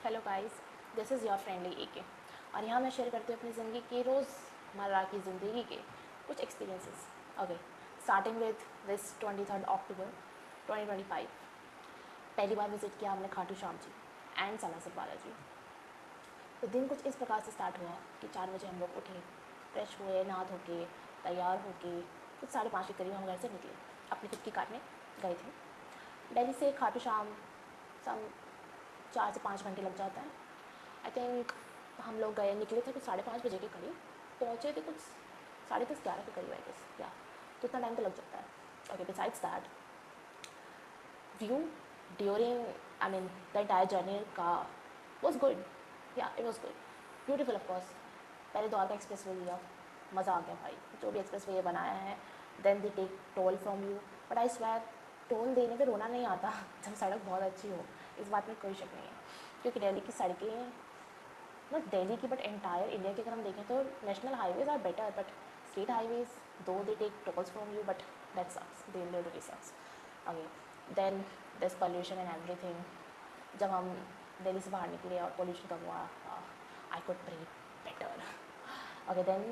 Hello guys, this is your friendly AK और यहाँ मैं शेयर करती हूँ अपनी ज़िंदगी के रोज़मर्रा की ज़िंदगी के कुछ experiences. Okay, starting with this 23 अक्टूबर 2025। पहली बार विजिट किया हमने खाटू श्याम जी एंड सनासर बालाजी। तो दिन कुछ इस प्रकार से स्टार्ट हुआ कि 4 बजे हम लोग उठे, फ्रेश हुए, नहा धो के तैयार होके कुछ 5:30 के करीब हम घर से निकले, अपनी खुद की कार में गए थे। दिल्ली से खाटू श्याम सम 4 से 5 घंटे लग जाता है। आई थिंक हम लोग गए, निकले थे कुछ 5:30 बजे के करीब, पहुँचे थे कुछ 10:30-11 के करीब आई गेस, या तो इतना टाइम तो लग जाता है। Okay, besides that view during I mean the entire journey का वॉज गुड, या it was good, beautiful of course. पहले द्वारका एक्सप्रेस वे लिया, मज़ा आ गया भाई, जो भी एक्सप्रेस वे बनाया है। Then they take toll from you, but I swear toll देने पे रोना नहीं आता जब सड़क बहुत अच्छी हो, इस बात में कोई शक नहीं है। क्योंकि दिल्ली की सड़कें, नॉट दिल्ली की बट एंटायर इंडिया की अगर हम देखें तो national highways are better, but state highways though they take tolls from you, but that sucks, they literally sucks. Okay, then this pollution and everything. जब हम दिल्ली से बाहर निकले और पोल्यूशन कम हुआ, I could breathe better. Okay, then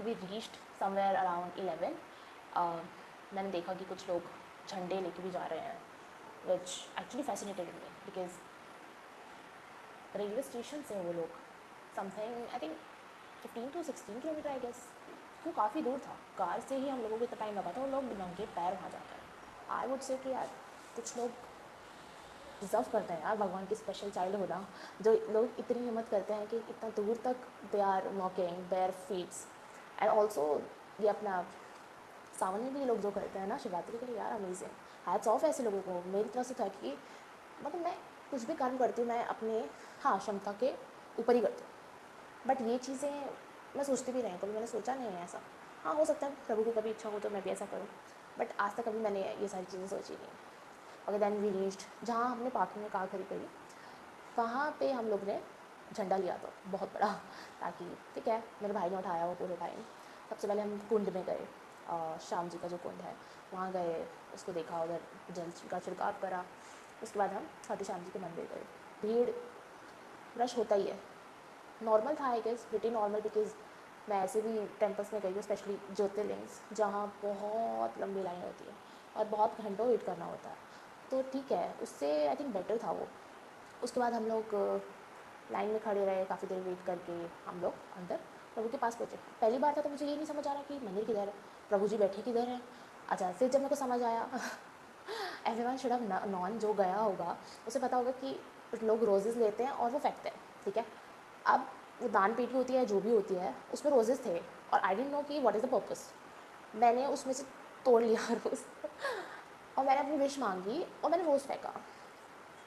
we reached somewhere around 11। मैंने देखा कि कुछ लोग झंडे लेके भी जा रहे हैं, which actually fascinated me because railway station से वो लोग something I think 15 to 16 kilometre I guess, वो काफ़ी दूर था। कार से ही हम लोगों को इतना टाइम लगा था, वो लोग नंगे पैर वहाँ जाते हैं। आई वुड से कि यार कुछ लोग डिज़र्व करते हैं यार भगवान की स्पेशल चाइल्ड होना, जो लोग इतनी हिम्मत करते हैं कि इतना दूर तक they are walking bare feets. And also ये अपना सावन में भी लोग जो करते हैं ना शिवरात्रि के लिए, यार अमेजिंग, हैट्स ऑफ ऐसे लोगों को। मेरी तरफ से था कि मतलब मैं कुछ भी काम करती हूँ मैं अपने क्षमता के ऊपर ही करती हूँ, बट ये चीज़ें मैं सोचती भी नहीं, कभी मैंने सोचा नहीं है ऐसा। हाँ, हो सकता है प्रभु की कभी इच्छा हो तो मैं भी ऐसा करूँ, बट आज तक कभी मैंने ये सारी चीज़ें सोची नहीं। ओके, देन वी रीच्ड जहाँ हमने पार्किंग में कार खड़ी करी, वहाँ पे हम लोग ने झंडा लिया था बहुत बड़ा, ताकि ठीक है मेरे भाई ने उठाया वो पूरे टाइम। सबसे पहले हम कुंड में गए, श्याम जी का जो कुंड है वहाँ गए, उसको देखा, उधर जल का छिड़काव करा। उसके बाद हम खाटू श्याम जी के मंदिर गए। भीड़ रश होता ही है, नॉर्मल था I guess, pretty normal, because मैं ऐसे भी टेम्पल्स में गई हूँ, स्पेशली ज्योतिर्लिंग्स जहाँ बहुत लंबी लाइन होती है और बहुत घंटों वेट करना होता है, तो ठीक है, उससे आई थिंक बेटर था वो। उसके बाद हम लोग लाइन में खड़े रहे, काफ़ी देर वेट करके हम लोग अंदर प्रभु के पास पहुँचे। पहली बार था तो मुझे ये नहीं समझ आ रहा कि मंदिर किधर है, प्रभु जी बैठे किधर हैं। अच्छा, फिर जब मेरे को समझ आया एवरीवन शुड हैव नॉन, जो गया होगा उसे पता होगा कि लोग रोजेज़ लेते हैं और वो फेंकते हैं, ठीक है। अब वो दान पेटी होती है जो भी होती है, उसमें रोजेज़ थे और आई डेंट नो कि व्हाट इज़ द पर्पस। मैंने उसमें से तोड़ लिया रोज़ और मैंने अपनी विश मांगी और मैंने रोज़ फेंका।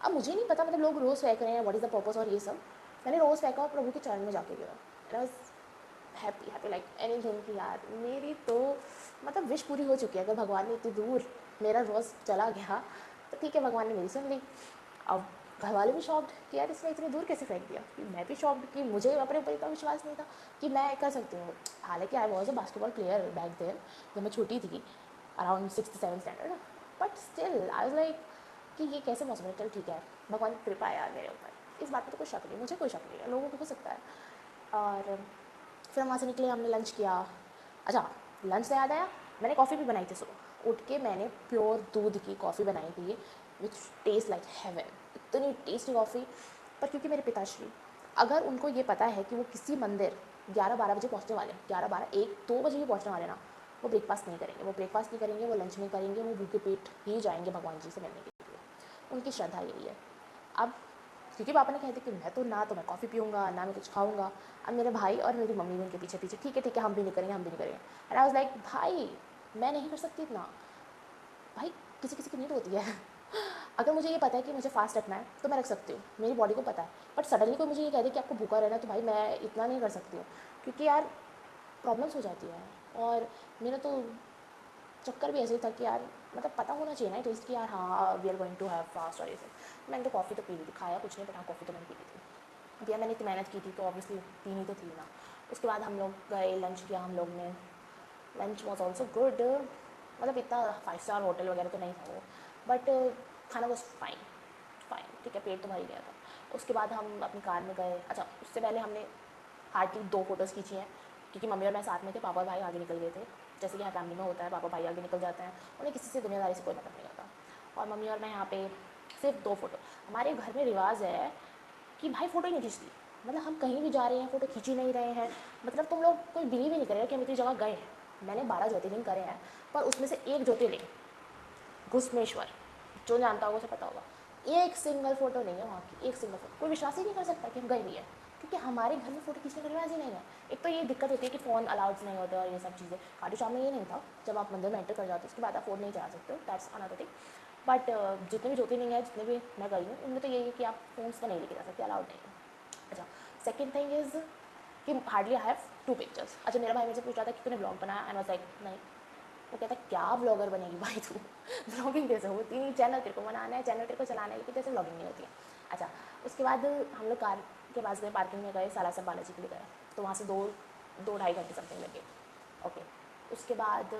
अब मुझे नहीं पता मतलब लोग रोज़ फेंक रहे हैं, व्हाट इज़ द पर्पस और ये सब। मैंने रोज़ फेंका और प्रभु के चरण में जाके गिरा। And I was happy happy like anything कि यार मेरी तो मतलब विश पूरी हो चुकी है। अगर भगवान ने इतनी दूर मेरा रोज़ चला गया तो ठीक है, भगवान ने मेरी सुन ली। अब घर वाले भी शॉक्ड कि यार इसने इतनी दूर कैसे फेंक दिया, कि मैं भी शॉक्ड कि मुझे अपने ऊपर इतना विश्वास नहीं था कि मैं कर सकती हूँ। हालांकि I was a basketball player back there, जब मैं छोटी थी around 6th-7th standard, but still I was like कि ये कैसे पॉसिबल। चल ठीक है, भगवान की कृपा है यार मेरे ऊपर, इस बात पर तो कोई शक नहीं, मुझे कोई शक नहीं है, लोगों को हो सकता है। और फिर हम वहाँ से निकले, हमने लंच किया। अच्छा, लंच से याद आया, मैंने कॉफ़ी भी बनाई थी सुबह। उठ के मैंने प्योर दूध की कॉफ़ी बनाई थी, विच टेस्ट लाइक हेवन, इतनी टेस्टी कॉफ़ी। पर क्योंकि मेरे पिताश्री, अगर उनको ये पता है कि वो किसी मंदिर 11-12 बजे पहुँचने वाले, 11-12-1-2 बजे ही पहुँचने वाले ना, वो ब्रेकफास्ट नहीं करेंगे, वो ब्रेकफास्ट नहीं करेंगे, वो लंच नहीं करेंगे, वो भूखे पेट ही जाएंगे भगवान जी से मिलने के लिए। उनकी श्रद्धा यही है। अब क्योंकि पापा ने कह दिया कि मैं तो ना तो मैं कॉफ़ी पीऊँगा ना मैं कुछ खाऊँगा, अब मेरे भाई और मेरी मम्मी भी उनके पीछे पीछे, ठीक है हम भी नहीं करेंगे, हम भी नहीं करेंगे। एंड आई वाज लाइक भाई मैं नहीं कर सकती इतना, भाई किसी किसी की नीड होती है अगर मुझे ये पता है कि मुझे फास्ट रखना है तो मैं रख सकती हूँ, मेरी बॉडी को पता है। बट सडनली कोई मुझे ये कह दे कि आपको भूखा रहना है, तो भाई मैं इतना नहीं कर सकती हूँ, क्योंकि यार प्रॉब्लम्स हो जाती है। और मेरा तो चक्कर भी ऐसे ही था कि यार मतलब पता होना चाहिए ना एटलीस्ट कि यार हाँ we are going to have fast और ये सब। मैंने तो कॉफ़ी तो पी ली थी, खाया कुछ नहीं, बट हाँ कॉफ़ी तो मैंने पी ली थी। भैया मैंने इतनी मेहनत की थी तो ऑब्वियसली पीनी तो थी ना। उसके बाद हम लोग गए, लंच किया हम लोग ने। लंच वॉज ऑल्सो गुड, मतलब इतना 5 स्टार होटल वगैरह तो नहीं था वो, बट खाना वॉज फाइन फाइन, ठीक है, पेट तो भर ही गया था। उसके बाद हम अपनी कार में गए। अच्छा, उससे पहले हमने हार्डली 2 फ़ोटोज़ खींची हैं, क्योंकि मम्मी और मैं साथ में थे, पापा और भाई आगे निकल गए थे। जैसे कि हर फैमिली में होता है, पापा भाई आगे निकल जाते हैं, उन्हें किसी से दुनियादारी से कोई मतलब नहीं होता। और मम्मी और मैं यहाँ पे सिर्फ 2 फ़ोटो। हमारे घर में रिवाज है कि भाई फ़ोटो ही नहीं खींचती, मतलब हम कहीं भी जा रहे हैं फ़ोटो खींच ही नहीं रहे हैं। मतलब तुम लोग कोई बिलीव ही नहीं करेगा कि हम इतनी जगह गए हैं। मैंने 12 ज्योतिर्लिंग करे हैं, पर उसमें से एक ज्योतिर्लिंग घुसमेश्वर, जो जानता होगा उसे पता होगा, एक सिंगल फ़ोटो नहीं है वहाँ की, एक सिंगल फ़ोटो। कोई विश्वास ही नहीं कर सकता कि हम गए भी हैं, क्योंकि हमारे घर में फ़ोटो खींचने का रिवाज ही नहीं है। एक तो ये दिक्कत होती है कि फ़ोन अलाउड नहीं होते और ये सब चीज़ें। खाटू श्याम में ये नहीं था, जब आप मंदिर में एंटर कर जाते हो उसके बाद आप फ़ोन नहीं चला सकते हो, दैट्स अनदर थिंग। बट जितने भी ज्योतिर्लिंग है, जितने भी मैं गई हूँ, उनमें तो यही है कि आप फ़ोन्स तो नहीं लेके जा सकते, अलाउड नहीं है। अच्छा, सेकेंड थिंग इज़ कि हार्डली आई हैव 2 पिक्चर्स। अच्छा, मेरा भाई मुझसे पूछ रहा था कि तूने ब्लॉग बनाया, एंड वाज लाइक नहीं। वो कहता क्या ब्लॉगर बनेगी भाई तू, ब्लॉगिंग कैसे होती नहीं, चैनल तेरे को बनाना है, चैनल तेरे को चलाना है, लेकिन जैसे ब्लॉगिंग नहीं होती है। अच्छा, उसके बाद हम लोग कार के पास गए, पार्किंग में गए, सालासर बालाजी के लिए गए, तो वहाँ से 2-2.5 घंटे समथिंग लगे। ओके, उसके बाद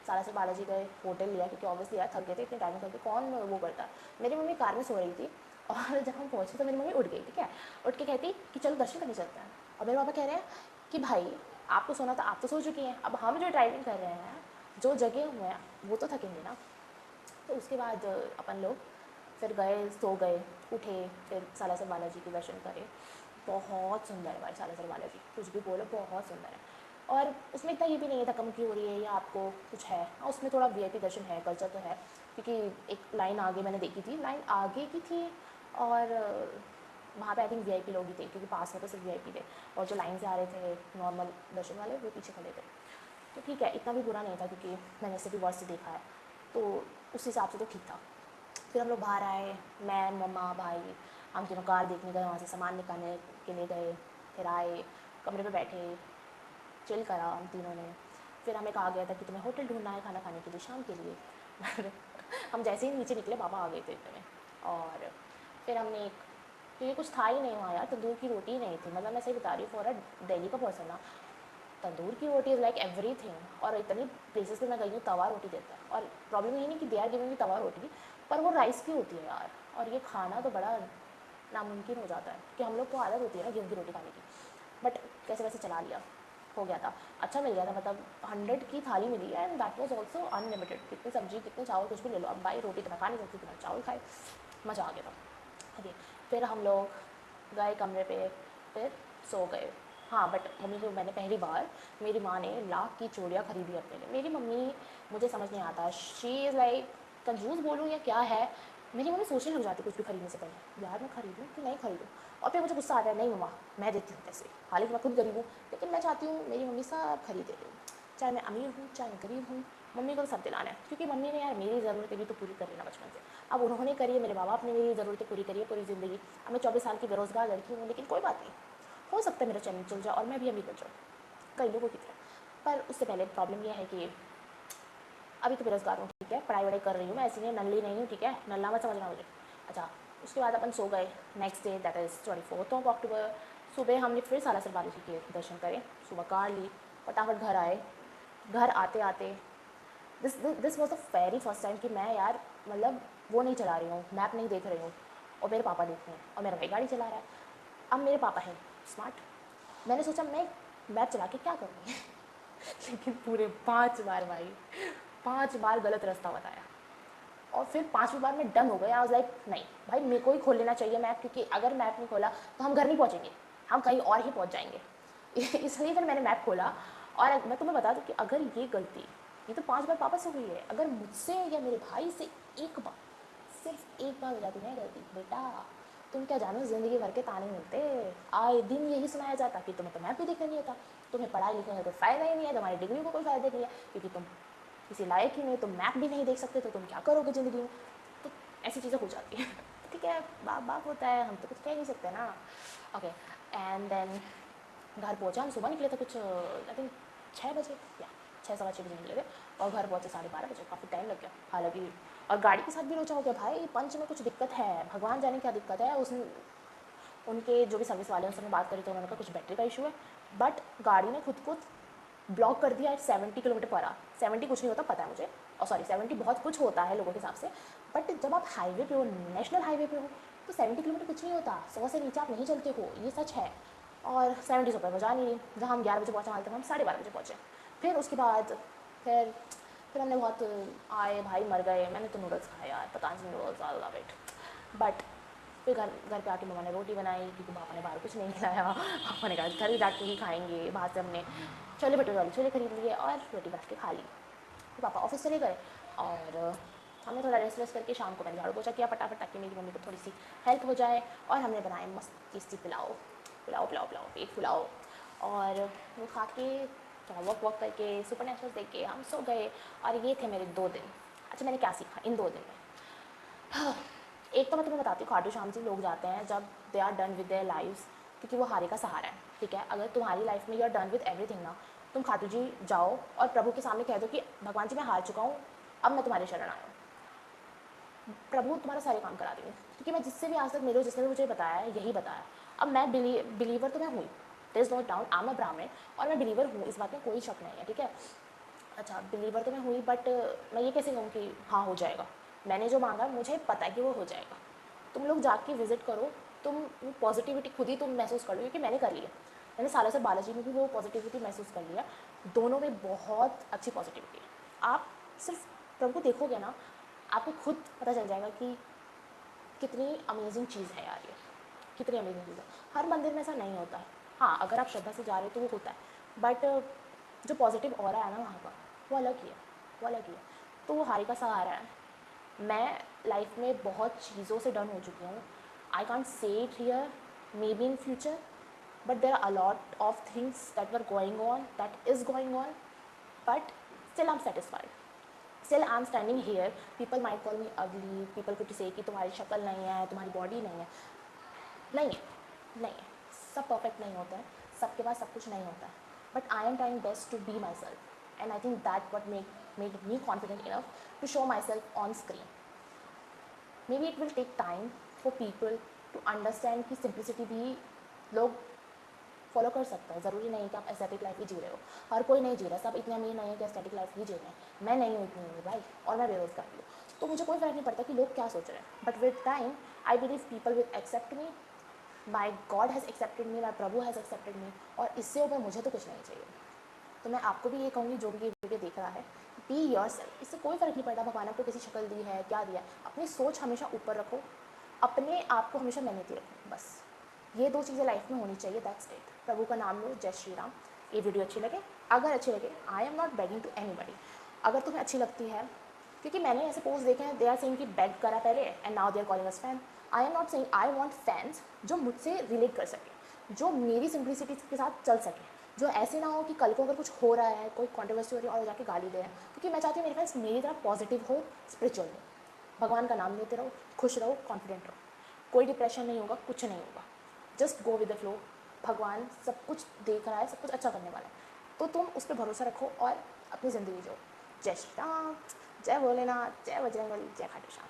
सालासर बालाजी गए, होटल लिया, क्योंकि ऑब्वियसली यार थक गए थे, इतने टाइम में थक गए, कौन वो करता। मेरी मम्मी कार में सो रही थी, और जब हम पहुँचे तो मेरी मम्मी उठ गई, ठीक है, उठ के कहती कि चलो दर्शन करने चलते हैं। और मेरे पापा कह रहे हैं कि भाई आपको सोना था, आप तो सो चुकी हैं, अब हम जो ड्राइविंग कर रहे हैं, जो जगह हुए हैं, वो तो थकेंगे ना। तो उसके बाद अपन लोग फिर गए, सो गए, उठे, फिर सालासर बालाजी के दर्शन करे। बहुत सुंदर है भाई सालासर बालाजी, कुछ भी बोलो, बहुत सुंदर है। और उसमें इतना ये भी नहीं है धक्का-मुक्की हो रही है या आपको कुछ है। हाँ, उसमें थोड़ा वीआईपी दर्शन है, कल्चर तो है, क्योंकि एक लाइन आगे मैंने देखी थी, लाइन आगे की थी, और वहाँ पे आई थिंक वीआईपी लोग ही थे, क्योंकि पास में तो सिर्फ वीआईपी थे, और जो लाइन से आ रहे थे नॉर्मल दर्शन वाले, वो पीछे खड़े थे। तो ठीक है, इतना भी बुरा नहीं था, क्योंकि मैंने इससे भी वर्ष से देखा है, तो उस हिसाब से तो ठीक था। फिर हम लोग बाहर आए, मैं, मम्मा, भाई, हम तीनों कार देखने गए, वहाँ से सामान निकालने के लिए गए, फिर आए, कमरे पे बैठे, चिल करा हम तीनों ने। फिर हमें कहा गया था कि तुम्हें होटल ढूंढना है खाना खाने के लिए शाम के लिए। हम जैसे ही नीचे निकले पापा आ गए थे इतने में, और फिर हमने एक, क्योंकि कुछ था ही नहीं वहाँ यार, तंदूर की रोटी ही नहीं थी, मतलब मैं सही बता रही हूँ, फॉर अ दिल्ली का पर्सन ना, तंदूर की रोटी इज़ लाइक एवरीथिंग। और इतनी प्लेसेस पे मैं गई हूँ तवा रोटी देता है, और प्रॉब्लम ये नहीं कि दे आर गिविंग तवा रोटी, पर वो राइस की होती है यार, और ये खाना तो बड़ा नामुमकिन हो जाता है, कि हम लोग को आदत होती है ना गेहूँ की रोटी खाने की। बट कैसे वैसे चला लिया, हो गया था, अच्छा मिल गया था, मतलब 100 की थाली मिली है, and that was also unlimited, कितनी सब्जी कितने चावल कुछ भी ले लो। अब भाई रोटी तो मैं खा नहीं सकती, तो मैं चावल खाए, मज़ा आ गया था। ओके, फिर हम लोग गए कमरे पे, फिर सो गए। हाँ, बट मम्मी को मैंने पहली बार, मेरी माँ ने लाख की चूड़ियाँ खरीदी अपने लिए। मेरी मम्मी, मुझे समझ नहीं आता, शी इज़ लाइक, कंजूस बोलूँ या क्या है, मेरी मम्मी सोचने लग जाती कुछ भी खरीदने से पहले, यार मैं खरीदूँ कि नहीं खरीदूँ। और फिर मुझे गुस्सा आता है, नहीं मम्मा मैं देती हूँ पैसे, हालांकि मैं खुद गरीब हूँ, लेकिन मैं चाहती हूँ मेरी मम्मी सब खरीद दे रही हूँ, चाहे मैं अमीर हूँ चाहे मैं गरीब हूँ, मम्मी को तो सब दिलाना है, क्योंकि मम्मी ने यार मेरी ज़रूरतें भी तो पूरी कर लेना बचपन से। अब उन्होंने करी है, मेरे माँ बाप ने मेरी ज़रूरतें पूरी करी है पूरी ज़िंदगी। अब मैं 24 साल की बेरोज़गार लड़की हूँ, लेकिन कोई बात नहीं, हो सकता है मेरा चैनल चल जाए और मैं भी अमीर बन जाऊँ कई लोगों की तरह। पर उससे पहले प्रॉब्लम यह है कि अभी तो बेरोज़गार हूँ, ठीक है, पढ़ाई वढ़ाई कर रही हूँ मैं, ऐसी नहीं नल्ली नहीं हूँ, ठीक है, नल्ला मत समझना मुझे। अच्छा, उसके बाद अपन सो गए। नेक्स्ट डे दैट इज़ 24 अक्टूबर, सुबह हमने फिर सालासर बालाजी के दर्शन करे, सुबह कार ली, फटाफट घर आए। घर आते आते this was the very first time कि मैं यार, मतलब वो नहीं चला रही हूँ, मैप नहीं देख रही हूँ, और मेरे पापा देख रहे हैं, और मेरा भाई गाड़ी चला रहा है। अब मेरे पापा हैं स्मार्ट, मैंने सोचा मैं मैप चला के क्या करूँगी। लेकिन पूरे 5 बार भाई, 5 बार गलत रास्ता बताया, और फिर 5वीं बार मैं डन हो गई। आई वाज लाइक नहीं भाई, मेरे को ही खोल लेना चाहिए मैप, क्योंकि अगर मैप नहीं खोला तो हम घर नहीं पहुँचेंगे, हम कहीं और ही पहुँच जाएंगे। इसलिए फिर मैंने मैप खोला। और मैं तुम्हें बता दूँ कि अगर ये गलती, ये तो 5 बार पापा से हुई है, अगर मुझसे या मेरे भाई से एक बार, सिर्फ एक बार हो जाती है गलती, बेटा तुम क्या जानो ज़िंदगी भर के ताने मिलते। आए दिन यही सुनाया जाता कि तुम्हें तो मैप भी देखने नहीं होता, तुम्हें पढ़ाई लिखने का कोई फ़ायदा ही नहीं है, तुम्हारी डिग्री को कोई फ़ायदा नहीं है, क्योंकि तुम किसी लायक ही नहीं, तुम मैप भी नहीं देख सकते, तो तुम क्या करोगे ज़िंदगी में। तो ऐसी चीज़ें हो जाती हैं। ठीक है, बाप बाप होता है, हम तो कुछ कह नहीं सकते ना। ओके, एंड देन घर पहुँचा, हम सुबह निकले थे कुछ आई थिंक 6 बजे, या 6 सवा 6 बजे निकले थे, और घर पहुँचे 12:30 बजे, काफ़ी टाइम लग गया हालांकि। और गाड़ी के साथ भी लोचा हो गया भाई, पंच में कुछ दिक्कत है, भगवान जाने क्या दिक्कत है। उसने, उनके जो भी सर्विस वाले हैं उनसे बात करी तो उन्होंने कहा कुछ बैटरी का इशू है, बट गाड़ी ने खुद को ब्लॉक कर दिया 70 किलोमीटर पर आवर। 70 कुछ नहीं होता पता है मुझे, और सॉरी 70 बहुत कुछ होता है लोगों के हिसाब से, बट जब आप हाईवे पे हो, नेशनल हाईवे पे हो, तो 70 किलोमीटर कुछ नहीं होता, 100 से नीचे आप नहीं चलते हो, ये सच है। और 70 रुपये बजा नहीं रही, जहाँ हम 11 बजे पहुँचे वहाँ तक हम 12:30 बजे पहुँचे। फिर उसके बाद फिर हमने बहुत आए भाई, मर गए। मैंने तो नूडल्स खाए यार, Patanjali noodles, I love it. But फिर घर पे आके मम्मा ने रोटी बनाई, क्योंकि पापा ने बाहर कुछ नहीं खिलाया। पापा ने कहा घर जाके ही खाएंगे। बाहर से हमने छोले भटूरे वाले छोले खरीद लिए और रोटी बना के खा ली। तो पापा ऑफिस चले गए और हमने थोड़ा रेस्ट वेस्ट करके शाम को मैंने झाड़ू पोछा किया फटाफट, ताकि मेरी मम्मी को थोड़ी सी हेल्प हो जाए। और हमने बनाए मस्त टेस्टी पुलाव, पेट फुलाओ। और वो खा के वॉक करके सुपर नेचुरल देख के हम सो गए। और ये थे मेरे 2 दिन। अच्छा, मैंने क्या सीखा इन 2 दिन में? एक तो मैं तुम्हें बताती हूँ, खाटू श्याम जी लोग जाते हैं जब they are done with their lives, क्योंकि वो हारे का सहारा है, ठीक है। अगर तुम्हारी लाइफ में you are done with everything ना, तुम खाटू जी जाओ और प्रभु के सामने कह दो कि भगवान जी मैं हार चुका हूँ, अब मैं तुम्हारे शरण आया हूँ, प्रभु तुम्हारा सारे काम करा देंगे। क्योंकि मैं जिससे भी आज तक मिले, जिसने भी मुझे बताया है, यही बताया। अब मैं बिलीवर तो मैं हुई, there is no doubt, I am a Brahmin और मैं बिलीवर हूँ, इस बात में कोई शक नहीं है, ठीक है। अच्छा, बिलीवर तो मैं हुई, बट मैं ये कैसे कहूँ कि हाँ हो जाएगा। मैंने जो मांगा मुझे पता है कि वो हो जाएगा। तुम लोग जाके विजिट करो, तुम वो पॉजिटिविटी खुद ही तुम महसूस कर लो, क्योंकि मैंने कर लिया। मैंने सालों से बालाजी में भी वो पॉजिटिविटी महसूस कर लिया। दोनों में बहुत अच्छी पॉजिटिविटी है। आप सिर्फ प्रभु को देखोगे ना, आपको खुद पता चल जाएगा कि कितनी अमेजिंग चीज़ है यार ये, कितनी अमेजिंग चीज़ है। हर मंदिर में ऐसा नहीं होता है। हाँ, अगर आप श्रद्धा से जा रहे हो तो वो होता है, बट जो पॉजिटिव ऑरा है ना वहाँ का, वो अलग ही है, वो अलग ही है। तो वो हारी का सहारा है। मैं लाइफ में बहुत चीज़ों से डन हो चुकी हूँ। I can't say it here, maybe in future, but there are a lot of things that were going on, that is going on, but still I am satisfied. Still I am standing here. People might call me ugly, people could say कि तुम्हारी शक्ल नहीं है, तुम्हारी body नहीं है। नहीं है, नहीं है। सब परफेक्ट नहीं होता है, सबके पास सब कुछ नहीं होता है, but I am trying best to be myself, and I think that what made me confident enough to show myself on screen. Maybe it will take time for people to understand कि simplicity भी लोग follow कर सकते हैं। ज़रूरी नहीं कि आप एस्थेटिक लाइफ ही जी रहे हो, हर कोई नहीं जी रहा, सब इतने अमीर नहीं है कि एस्थेटिक लाइफ ही जी रहे हैं। मैं नहीं हूँ इतनी अमीर भाई, और मैं बेरोजगार हूँ, तो मुझे कोई फ़र्क नहीं पड़ता कि लोग क्या सोच रहे हैं। But with time I believe people will accept me, my God has accepted me, my Prabhu has accepted me, और इससे ऊपर मुझे तो कुछ नहीं चाहिए। तो मैं आपको भी ये कहूँगी, जो भी ये वीडियो देख रहा है, बी योर सेल्फ। इससे कोई फ़र्क नहीं पड़ता भगवान आपको किसी शक्ल दी है, क्या दिया है। अपनी सोच हमेशा ऊपर रखो, अपने आप को हमेशा मेहनती रखो, बस ये 2 चीज़ें लाइफ में होनी चाहिए, दैट्स इट। प्रभु का नाम लो, जय श्री राम। ये वीडियो अच्छी लगे, अगर अच्छी लगे, I am not begging to anybody, अगर तुम्हें अच्छी लगती है, क्योंकि मैंने ऐसे पोस्ट देखे हैं, दे आर सेइंग कि बेग करा पहले and now they are calling us fan. I am not saying, I want fans जो मुझसे रिलेट कर सके, जो मेरी सिंप्लिसिटी के साथ चल सके, जो ऐसे ना हो कि कल को अगर कुछ हो रहा है, कोई कॉन्ट्रोवर्सी हो रही है और जाके गाली दे रहे हैं। क्योंकि मैं चाहती हूँ मेरे फ्रेंड्स मेरी तरह पॉजिटिव हो, स्पिरिचुअल हो, भगवान का नाम लेते रहो, खुश रहो, कॉन्फिडेंट रहो, कोई डिप्रेशन नहीं होगा, कुछ नहीं होगा। Just go with the flow. भगवान सब कुछ देख रहा है, सब कुछ अच्छा करने वाला है, तो तुम उस पर भरोसा रखो और अपनी ज़िंदगी जो। जय श्री राम, जय भोलेनाथ, जय बजरंगबली, जय खाटू श्याम।